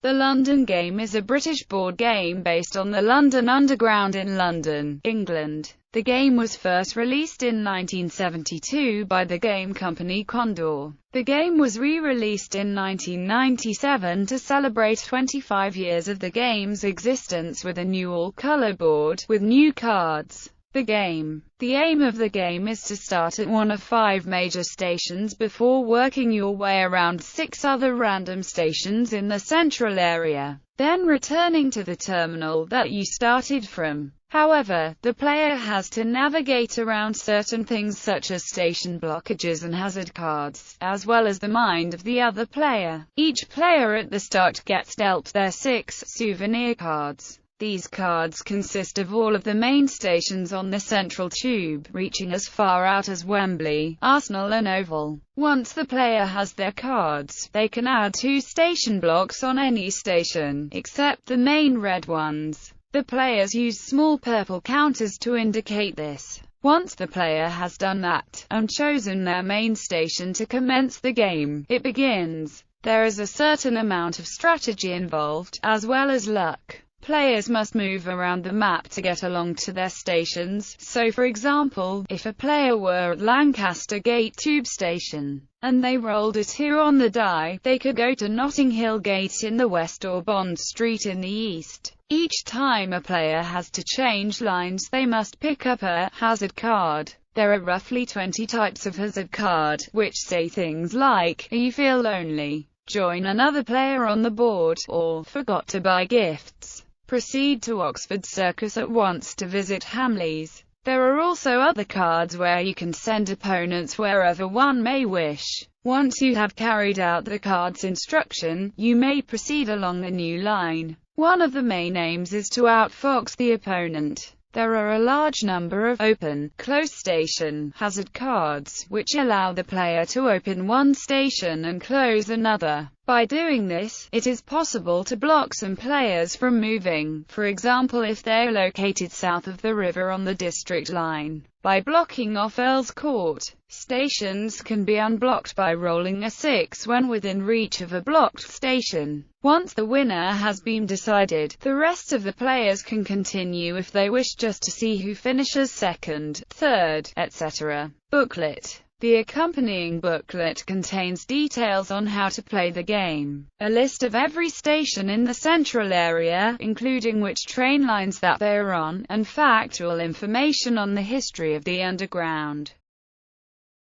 The London game is a British board game based on the London Underground in London, England. The game was first released in 1972 by the game company Condor. The game was re-released in 1997 to celebrate 25 years of the game's existence with a new all-colour board, with new cards. The aim of the game is to start at one of 5 major stations before working your way around 6 other random stations in the central area, then returning to the terminal that you started from. However, the player has to navigate around certain things such as station blockages and hazard cards, as well as the mind of the other player. Each player at the start gets dealt their 6 souvenir cards. These cards consist of all of the main stations on the central tube, reaching as far out as Wembley, Arsenal and Oval. Once the player has their cards, they can add 2 station blocks on any station, except the main red ones. The players use small purple counters to indicate this. Once the player has done that, and chosen their main station to commence the game, it begins. There is a certain amount of strategy involved, as well as luck. Players must move around the map to get along to their stations, so for example, if a player were at Lancaster Gate Tube Station, and they rolled a 2 on the die, they could go to Notting Hill Gate in the west or Bond Street in the east. Each time a player has to change lines, they must pick up a hazard card. There are roughly 20 types of hazard card, which say things like, "You feel lonely," "Join another player on the board," or "Forgot to buy gifts." Proceed to Oxford Circus at once to visit Hamleys. There are also other cards where you can send opponents wherever one may wish. Once you have carried out the card's instruction, you may proceed along the new line. One of the main aims is to outfox the opponent. There are a large number of open, close station, hazard cards, which allow the player to open one station and close another. By doing this, it is possible to block some players from moving, for example if they are located south of the river on the district line. By blocking off Earl's Court, stations can be unblocked by rolling a 6 when within reach of a blocked station. Once the winner has been decided, the rest of the players can continue if they wish, just to see who finishes second, third, etc. Booklet. The accompanying booklet contains details on how to play the game, a list of every station in the central area, including which train lines that they are on, and factual information on the history of the Underground.